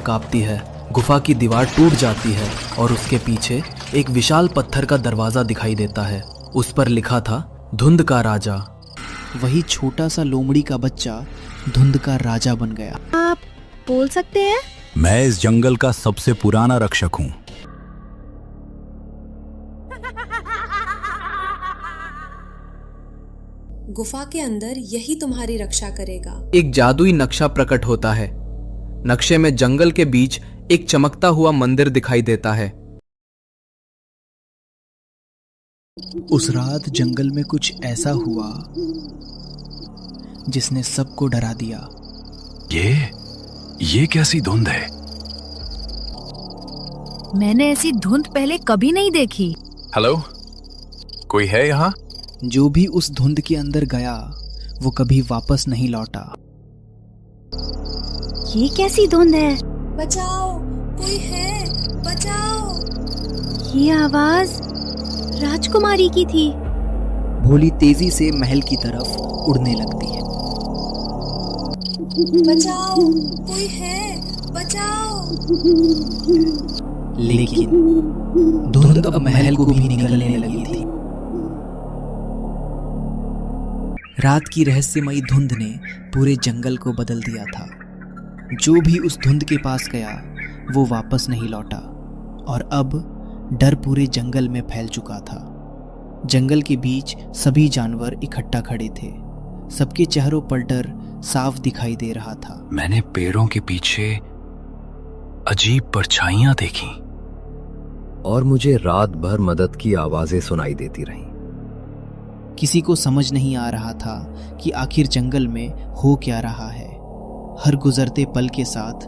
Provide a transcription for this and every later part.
कांपती है। गुफा की दीवार टूट जाती है और उसके पीछे एक विशाल पत्थर का दरवाजा दिखाई देता है। उस पर लिखा था धुंध का राजा। वही छोटा सा लोमड़ी का बच्चा धुंध का राजा बन गया। आप बोल सकते हैं? मैं इस जंगल का सबसे पुराना रक्षक हूँ। गुफा के अंदर यही तुम्हारी रक्षा करेगा। एक जादुई नक्शा प्रकट होता है। नक्शे में जंगल के बीच एक चमकता हुआ मंदिर दिखाई देता है। उस रात जंगल में कुछ ऐसा हुआ जिसने सबको डरा दिया। ये कैसी धुंध है? मैंने ऐसी धुंध पहले कभी नहीं देखी। हेलो, कोई है यहाँ? जो भी उस धुंध के अंदर गया वो कभी वापस नहीं लौटा। ये कैसी धुंध है? बचाओ, कोई है, बचाओ। ये आवाज राजकुमारी की थी। भोली तेजी से महल की तरफ उड़ने लगती है। बचाओ, कोई है, बचाओ। लेकिन धुंध अब महल को भी निगलने लगी थी। रात की रहस्यमयी धुंध ने पूरे जंगल को बदल दिया था। जो भी उस धुंध के पास गया वो वापस नहीं लौटा और अब डर पूरे जंगल में फैल चुका था। जंगल के बीच सभी जानवर इकट्ठा खड़े थे। सबके चेहरों पर डर साफ दिखाई दे रहा था। मैंने पेड़ों के पीछे अजीब परछाइयां देखी और मुझे रात भर मदद की आवाजें सुनाई देती रहीं। किसी को समझ नहीं आ रहा था कि आखिर जंगल में हो क्या रहा है। हर गुजरते पल के साथ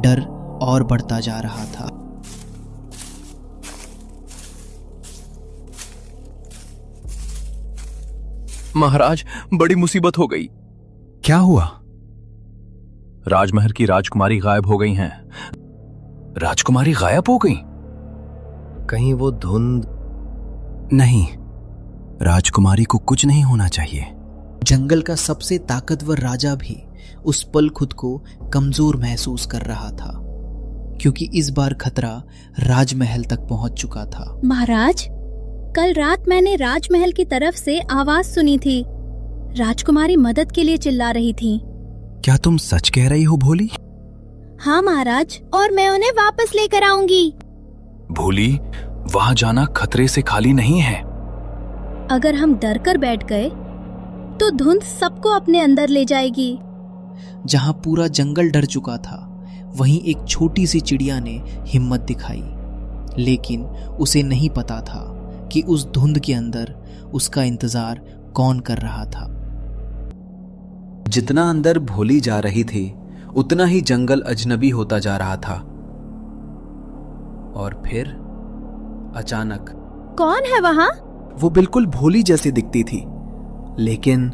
डर और बढ़ता जा रहा था। महाराज, बड़ी मुसीबत हो गई। क्या हुआ? राजमहल की राजकुमारी गायब हो गई हैं। राजकुमारी गायब हो गई? कहीं वो धुंध? नहीं, राजकुमारी को कुछ नहीं होना चाहिए। जंगल का सबसे ताकतवर राजा भी उस पल खुद को कमजोर महसूस कर रहा था, क्योंकि इस बार खतरा राजमहल तक पहुंच चुका था। महाराज, कल रात मैंने राजमहल की तरफ से आवाज सुनी थी। राजकुमारी मदद के लिए चिल्ला रही थी। क्या तुम सच कह रही हो भोली? हाँ महाराज, और मैं उन्हें वापस लेकर आऊंगी। भोली, वहां जाना खतरे से खाली नहीं है। अगर हम डर कर बैठ गए तो धुंध सबको अपने अंदर ले जाएगी। जहां पूरा जंगल डर चुका था, वहीं एक छोटी सी चिड़िया ने हिम्मत दिखाई। लेकिन उसे नहीं पता था कि उस धुंध के अंदर उसका इंतजार कौन कर रहा था। जितना अंदर भोली जा रही थी, उतना ही जंगल अजनबी होता जा रहा था। और फिर अचानक, कौन है वहां? वो बिल्कुल भोली जैसी दिखती थी, लेकिन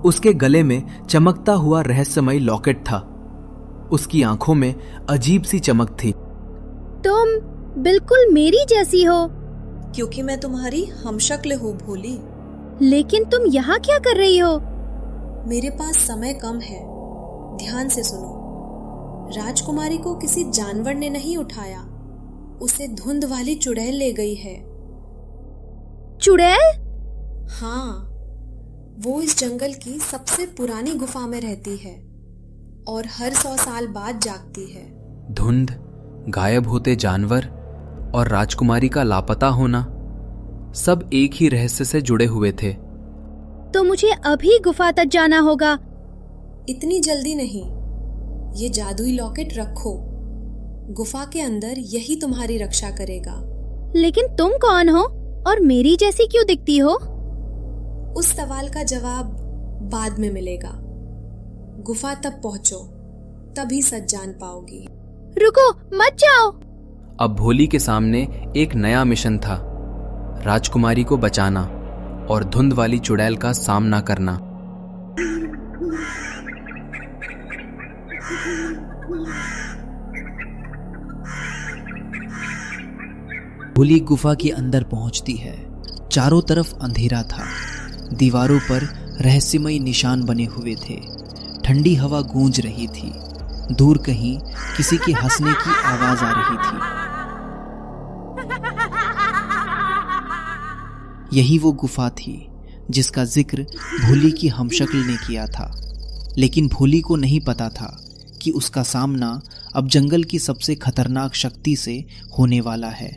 उसके गले में चमकता हुआ रहस्यमयी लॉकेट था। उसकी आंखों में अजीब सी चमक थी। तुम बिल्कुल मेरी जैसी हो। क्योंकि मैं तुम्हारी हमशक्ल हूँ भोली। लेकिन तुम यहाँ क्या कर रही हो? मेरे पास समय कम है, ध्यान से सुनो। राजकुमारी को किसी जानवर ने नहीं उठाया, उसे धुंध वाली चुड़ैल ले गई है। चुड़ैल? हाँ, वो इस जंगल की सबसे पुरानी गुफा में रहती है और हर 100 साल बाद जागती है। धुंध, गायब होते जानवर और राजकुमारी का लापता होना, सब एक ही रहस्य से जुड़े हुए थे। तो मुझे अभी गुफा तक जाना होगा। इतनी जल्दी नहीं, ये जादुई लॉकेट रखो। गुफा के अंदर यही तुम्हारी रक्षा करेगा। लेकिन तुम कौन हो और मेरी जैसी क्यों दिखती हो? उस सवाल का जवाब बाद में मिलेगा। गुफा तक पहुंचो, तभी सच जान पाओगी। रुको, मत जाओ। अब भोली के सामने एक नया मिशन था, राजकुमारी को बचाना और धुंध वाली चुड़ैल का सामना करना। भोली गुफा के अंदर पहुंचती है। चारों तरफ अंधेरा था। दीवारों पर रहस्यमयी निशान बने हुए थे। ठंडी हवा गूंज रही थी। दूर कहीं किसी के हंसने की आवाज आ रही थी। यही वो गुफा थी जिसका जिक्र भोली की हमशक्ल ने किया था, लेकिन भोली को नहीं पता था कि उसका सामना अब जंगल की सबसे खतरनाक शक्ति से होने वाला है।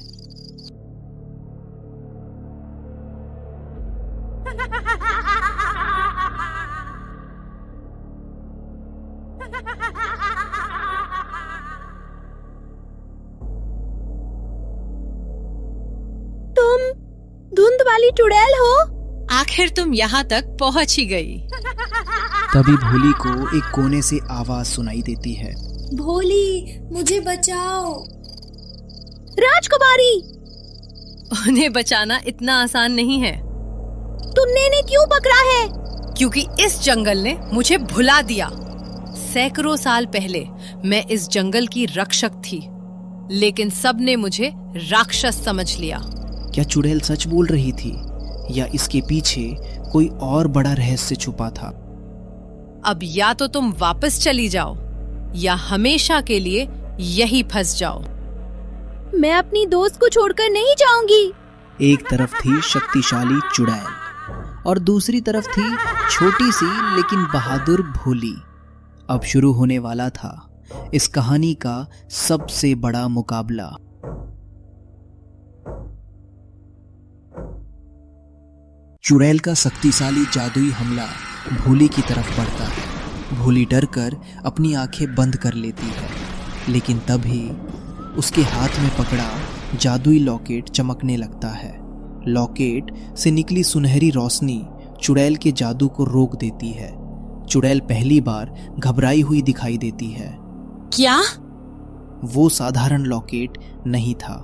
तुम धुंध वाली चुड़ैल हो? आखिर तुम यहाँ तक पहुँच ही गई। तभी भोली को एक कोने से आवाज सुनाई देती है। भोली, मुझे बचाओ। राजकुमारी, उन्हें बचाना इतना आसान नहीं है, तुमने इन्हें क्यों पकड़ा है? क्योंकि इस जंगल ने मुझे भुला दिया। सैकड़ों साल पहले मैं इस जंगल की रक्षक थी, लेकिन सबने मुझे राक्षस समझ लिया। क्या चुड़ैल सच बोल रही थी या इसके पीछे कोई और बड़ा रहस्य छुपा था? अब या तो तुम वापस चली जाओ या हमेशा के लिए यही फंस जाओ। मैं अपनी दोस्त को छोड़कर नहीं जाऊंगी। एक तरफ थी शक्तिशाली चुड़ैल और दूसरी तरफ थी छोटी सी लेकिन बहादुर भोली। अब शुरू होने वाला था इस कहानी का सबसे बड़ा मुकाबला। चुड़ैल का शक्तिशाली जादुई हमला भोली की तरफ बढ़ता है। भोली डरकर अपनी आंखें बंद कर लेती है, लेकिन तभी उसके हाथ में पकड़ा जादुई लॉकेट चमकने लगता है। लॉकेट से निकली सुनहरी रोशनी चुड़ैल के जादू को रोक देती है। चुड़ैल पहली बार घबराई हुई दिखाई देती है। क्या? वो साधारण लॉकेट नहीं था।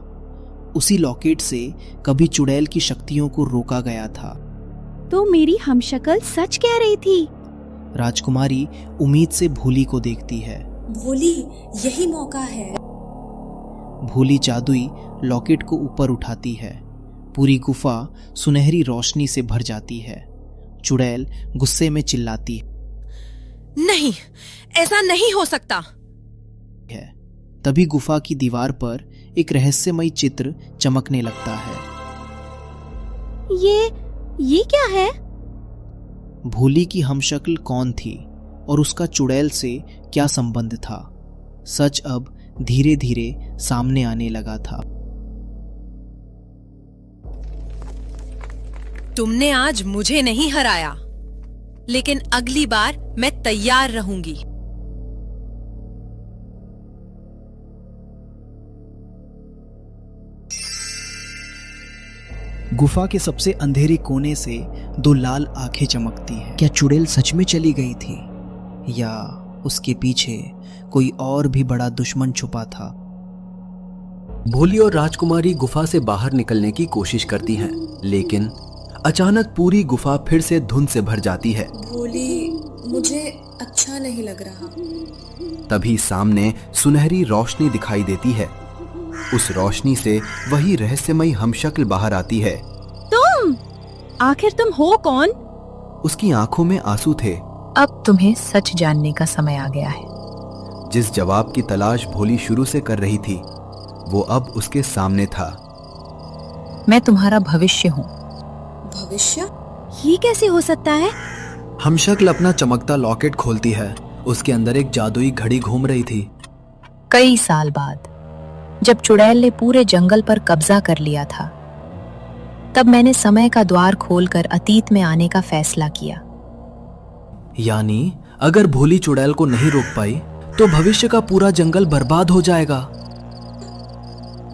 उसी लॉकेट से कभी चुड़ैल की शक्तियों को रोका गया था। तो मेरी हमशक्ल सच कह रही थी। राजकुमारी उम्मीद से भोली को देखती है। भोली, यही मौका है। भोली जादुई लॉकेट को ऊपर उठाती है। पूरी गुफा सुनहरी रोशनी से भर जाती है। चुड़ैल गुस्से में चिल्लाती नहीं, ऐसा नहीं हो सकता है। तभी गुफा की दीवार पर एक रहस्यमयी चित्र चमकने लगता है। ये क्या है? भोली की हमशक्ल कौन थी और उसका चुड़ैल से क्या संबंध था? सच अब धीरे धीरे सामने आने लगा था। तुमने आज मुझे नहीं हराया, लेकिन अगली बार मैं तैयार रहूंगी। गुफा के सबसे अंधेरे कोने से दो लाल आंखें चमकती हैं। क्या चुड़ैल सच में चली गई थी या उसके पीछे कोई और भी बड़ा दुश्मन छुपा था? भोली और राजकुमारी गुफा से बाहर निकलने की कोशिश करती हैं, लेकिन अचानक पूरी गुफा फिर से धुंध से भर जाती है। भोली, मुझे अच्छा नहीं लग रहा। तभी सामने सुनहरी रोशनी दिखाई देती है। उस रोशनी से वही रहस्यमयी हमशक्ल बाहर आती है। तुम आखिर तुम हो कौन? उसकी आंखों में आंसू थे। अब तुम्हें सच जानने का समय आ गया है। जिस जवाब की तलाश भोली शुरू से कर रही थी, वो अब उसके सामने था। मैं तुम्हारा भविष्य हूँ। भविष्य? ये कैसे हो सकता है? हमशक्ल अपना चमकता लॉकेट खोलती है। उसके अंदर एक जादुई घड़ी घूम रही थी। कई साल बाद जब चुड़ैल ने पूरे जंगल पर कब्जा कर लिया था, तब मैंने समय का द्वार खोलकर अतीत में आने का फैसला किया। यानी अगर भोली चुड़ैल को नहीं रोक पाई तो भविष्य का पूरा जंगल बर्बाद हो जाएगा।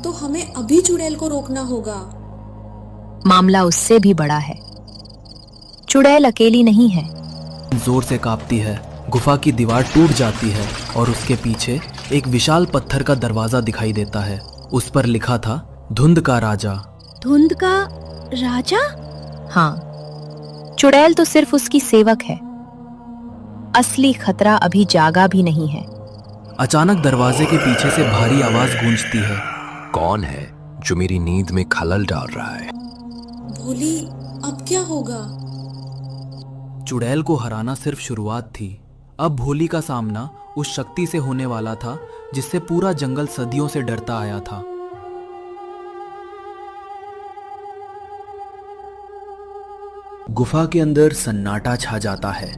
तो हमें अभी चुड़ैल को रोकना होगा। मामला उससे भी बड़ा है। चुड़ैल अकेली नहीं है। जोर से कांपती है। गुफा की दीवार टूट जाती है और उसके पीछे एक विशाल पत्थर का दरवाजा दिखाई देता है। उस पर लिखा था धुंध का राजा। धुंध का राजा? हाँ, चुड़ैल तो सिर्फ उसकी सेवक है। असली खतरा अभी जागा भी नहीं है। अचानक दरवाजे के पीछे से भारी आवाज गूंजती है। कौन है जो मेरी नींद में खलल डाल रहा है? भोली, अब क्या होगा? चुड़ैल को हराना सिर्फ शुरुआत थी। अब भोली का सामना उस शक्ति से होने वाला था जिससे पूरा जंगल सदियों से डरता आया था। गुफा के अंदर सन्नाटा छा जाता है।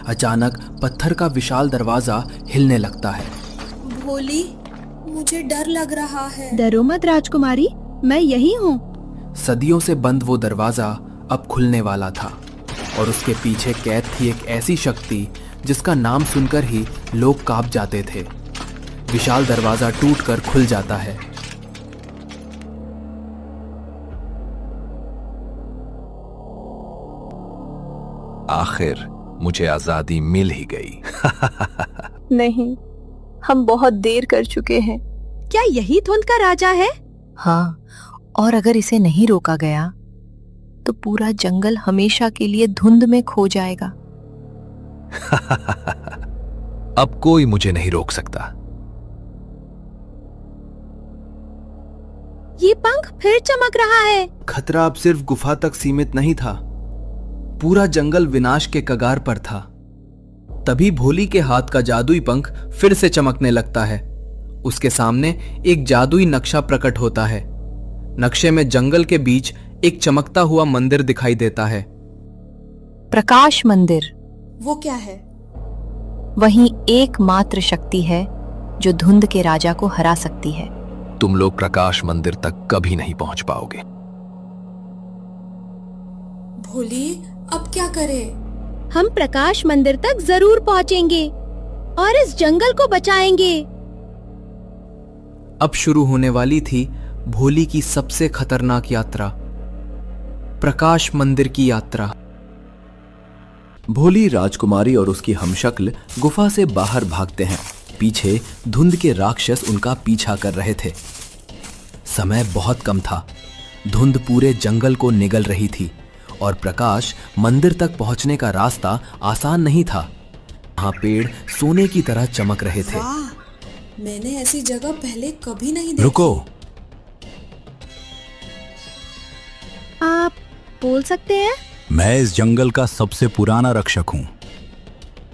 अचानक पत्थर का विशाल दरवाजा हिलने लगता है। भोली, मुझे डर लग रहा है। डरो मत राजकुमारी, मैं यही हूँ। सदियों से बंद वो दरवाजा अब खुलने वाला था और उसके पीछे कैद थी एक ऐसी शक्ति जिसका नाम सुनकर ही लोग कांप जाते थे। विशाल दरवाजा टूटकर खुल जाता है। आखिर मुझे आजादी मिल ही गई। नहीं, हम बहुत देर कर चुके हैं। क्या यही धुंध का राजा है? हाँ, और अगर इसे नहीं रोका गया तो पूरा जंगल हमेशा के लिए धुंध में खो जाएगा। अब कोई मुझे नहीं रोक सकता। ये पंख फिर चमक रहा है। खतरा अब सिर्फ गुफा तक सीमित नहीं था, पूरा जंगल विनाश के कगार पर था। तभी भोली के हाथ का जादुई पंख फिर से चमकने लगता है। उसके सामने एक जादुई नक्शा प्रकट होता है। नक्शे में जंगल के बीच एक चमकता हुआ मंदिर दिखाई देता है। प्रकाश मंदिर। वो क्या है? वही एकमात्र शक्ति है जो धुंध के राजा को हरा सकती है। तुम लोग प्रकाश मंदिर तक कभी नहीं पहुंच पाओगे। भोली, अब क्या करें? हम प्रकाश मंदिर तक जरूर पहुंचेंगे और इस जंगल को बचाएंगे। अब शुरू होने वाली थी भोली की सबसे खतरनाक यात्रा, प्रकाश मंदिर की यात्रा। भोली, राजकुमारी और उसकी हमशक्ल गुफा से बाहर भागते हैं। पीछे धुंध के राक्षस उनका पीछा कर रहे थे। समय बहुत कम था। धुंध पूरे जंगल को निगल रही थी और प्रकाश मंदिर तक पहुंचने का रास्ता आसान नहीं था। वहां पेड़ सोने की तरह चमक रहे थे। वाह, मैंने ऐसी जगह पहले कभी नहीं देखी। रुको, आप बोल सकते हैं? मैं इस जंगल का सबसे पुराना रक्षक हूं।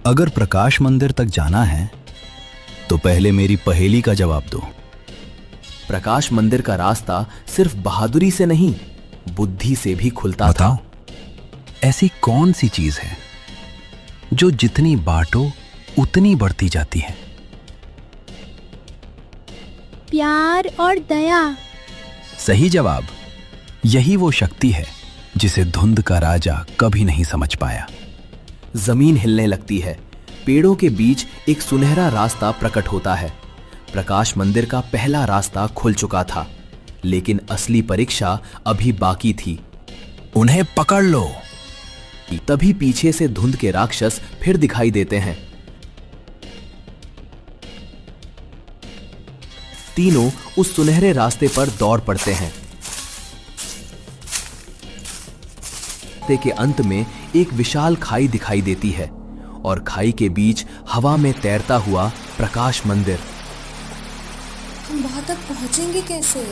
अगर प्रकाश मंदिर तक जाना है तो पहले मेरी पहेली का जवाब दो। प्रकाश मंदिर का रास्ता सिर्फ बहादुरी से नहीं, बुद्धि से भी खुलता बताओ, था। ऐसी कौन सी चीज है जो जितनी बांटो उतनी बढ़ती जाती है? प्यार और दया। सही जवाब। यही वो शक्ति है जिसे धुंध का राजा कभी नहीं समझ पाया। जमीन हिलने लगती है। पेड़ों के बीच एक सुनहरा रास्ता प्रकट होता है। प्रकाश मंदिर का पहला रास्ता खुल चुका था, लेकिन असली परीक्षा अभी बाकी थी। उन्हें पकड़ लो। तभी पीछे से धुंध के राक्षस फिर दिखाई देते हैं। तीनों उस सुनहरे रास्ते पर दौड़ पड़ते हैं। रास्ते के अंत में एक विशाल खाई दिखाई देती है और खाई के बीच हवा में तैरता हुआ प्रकाश मंदिर। हम वहां तक पहुंचेंगे कैसे?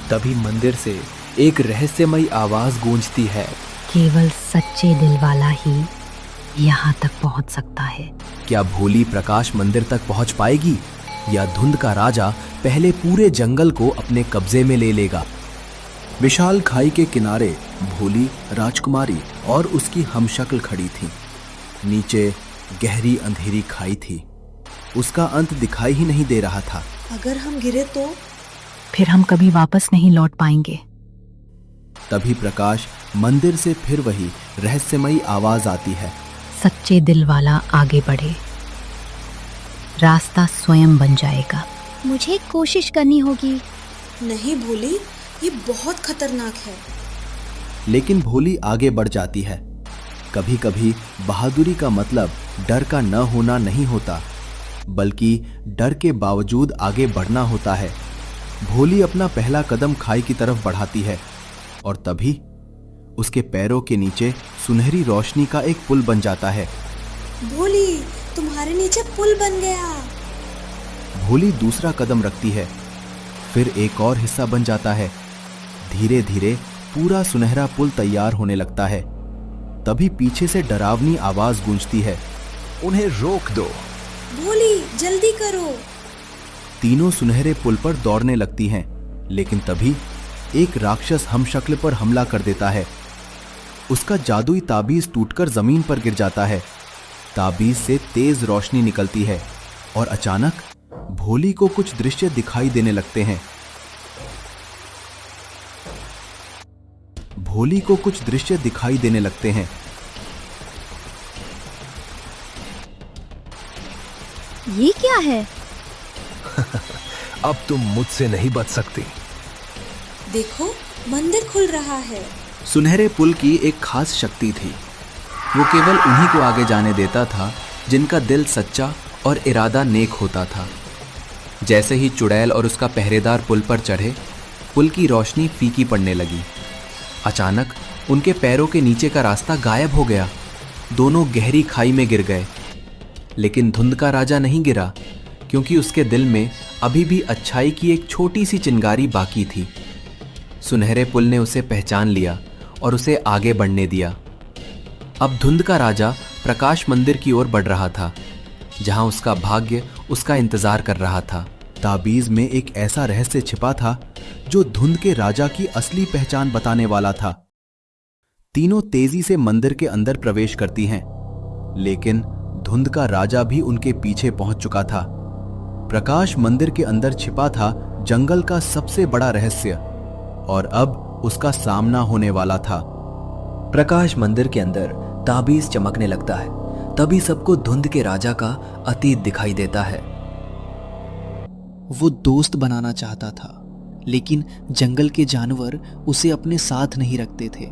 तभी मंदिर से एक रहस्यमयी आवाज गूंजती है। केवल सच्चे दिल वाला ही यहाँ तक पहुँच सकता है। क्या भोली प्रकाश मंदिर तक पहुंच पाएगी या धुंध का राजा पहले पूरे जंगल को अपने कब्जे में ले लेगा? विशाल खाई के किनारे भोली, राजकुमारी और उसकी हमशक्ल खड़ी थी। नीचे गहरी अंधेरी खाई थी। उसका अंत दिखाई ही नहीं दे रहा था। अगर हम गिरे तो? फिर हम कभी वापस नहीं लौट पाएंगे। तभी प्रकाश मंदिर से फिर वही रहस्यमयी आवाज आती है। सच्चे दिल वाला आगे बढ़े, रास्ता स्वयं बन जाएगा। मुझे कोशिश करनी होगी। नहीं भोली, ये बहुत खतरनाक है। लेकिन भोली आगे बढ़ जाती है। कभी कभी बहादुरी का मतलब डर का न होना नहीं होता, बल्कि डर के बावजूद आगे बढ़ना होता है। भोली अपना पहला कदम खाई की तरफ बढ़ाती है और तभी उसके पैरों के नीचे सुनहरी रोशनी का एक पुल बन जाता है। भोली, तुम्हारे नीचे पुल बन गया। भोली दूसरा कदम रखती है, फिर एक और हिस्सा बन जाता है। धीरे धीरे पूरा सुनहरा पुल तैयार होने लगता है। तभी पीछे से डरावनी आवाज गूंजती है। उन्हें रोक दो। भोली जल्दी करो। तीनों सुनहरे पुल पर दौड़ने लगती हैं, लेकिन तभी एक राक्षस हमशक्ल पर हमला कर देता है। उसका जादुई ताबीज टूटकर जमीन पर गिर जाता है। ताबीज से तेज रोशनी निकलती है और अचानक भोली को कुछ दृश्य दिखाई देने लगते हैं। भोली को कुछ दृश्य दिखाई देने लगते हैं। ये क्या है? अब तुम मुझसे नहीं बच सकती। देखो मंदिर खुल रहा है। सुनहरे पुल की एक खास शक्ति थी। वो केवल उन्हीं को आगे जाने देता था जिनका दिल सच्चा और इरादा नेक होता था। जैसे ही चुड़ैल और उसका पहरेदार पुल पर चढ़े, पुल की रोशनी फीकी पड़ने लगी। अचानक उनके पैरों के नीचे का रास्ता गायब हो गया। दोनों गहरी खाई में गिर गए। लेकिन धुंध का राजा नहीं गिरा, क्योंकि उसके दिल में अभी भी अच्छाई की एक छोटी सी चिंगारी बाकी थी। सुनहरे पुल ने उसे पहचान लिया और उसे आगे बढ़ने दिया। अब धुंध का राजा प्रकाश मंदिर की ओर बढ़ रहा था, जहां उसका भाग्य उसका इंतजार कर रहा था। ताबीज में एक ऐसा रहस्य छिपा था जो धुंध के राजा की असली पहचान बताने वाला था। तीनों तेजी से मंदिर के अंदर प्रवेश करती हैं, लेकिन धुंध का राजा भी उनके पीछे पहुंच चुका था। प्रकाश मंदिर के अंदर छिपा था जंगल का सबसे बड़ा रहस्य, और अब उसका सामना होने वाला था। प्रकाश मंदिर के अंदर ताबीज चमकने लगता है। तभी सबको धुंध के राजा का अतीत दिखाई देता है। वो दोस्त बनाना चाहता था, लेकिन जंगल के जानवर उसे अपने साथ नहीं रखते थे।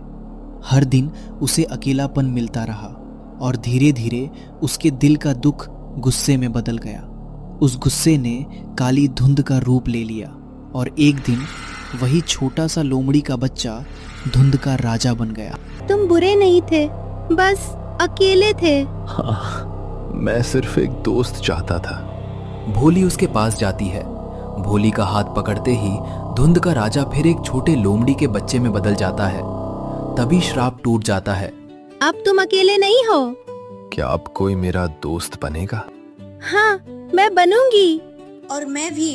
हर दिन उसे अकेलापन मिलता रहा और धीरे धीरे उसके दिल का दुख गुस्से में बदल गया। उस गुस्से ने काली धुंध का रूप ले लिया और एक दिन वही छोटा सा लोमड़ी का बच्चा धुंध का राजा बन गया। तुम बुरे नहीं थे, बस अकेले थे। हाँ, मैं सिर्फ एक दोस्त चाहता था। भोली उसके पास जाती है। भोली का हाथ पकड़ते ही धुंध का राजा फिर एक छोटे लोमड़ी के बच्चे में बदल जाता है। तभी श्राप टूट जाता है। अब तुम अकेले नहीं हो। क्या अब कोई मेरा दोस्त बनेगा? हाँ, मैं बनूंगी। और मैं भी।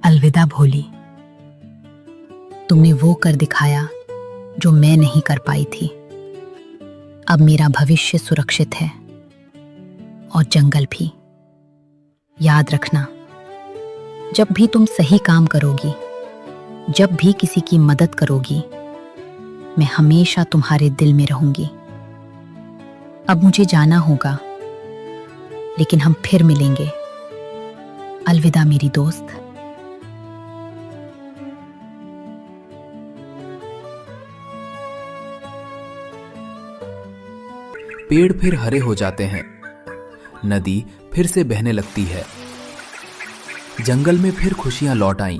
अलविदा भोली, तुमने वो कर दिखाया जो मैं नहीं कर पाई थी। अब मेरा भविष्य सुरक्षित है और जंगल भी। याद रखना, जब भी तुम सही काम करोगी, जब भी किसी की मदद करोगी, मैं हमेशा तुम्हारे दिल में रहूंगी। अब मुझे जाना होगा, लेकिन हम फिर मिलेंगे। अलविदा मेरी दोस्त। पेड़ फिर हरे हो जाते हैं। नदी फिर से बहने लगती है। जंगल में फिर खुशियां लौट आईं।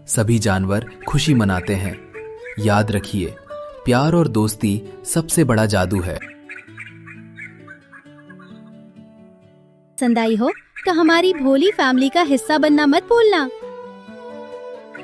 सभी जानवर खुशी मनाते हैं। याद रखिए, प्यार और दोस्ती सबसे बड़ा जादू है। पसंद आई हो तो हमारी भोली फैमिली का हिस्सा बनना मत भूलना।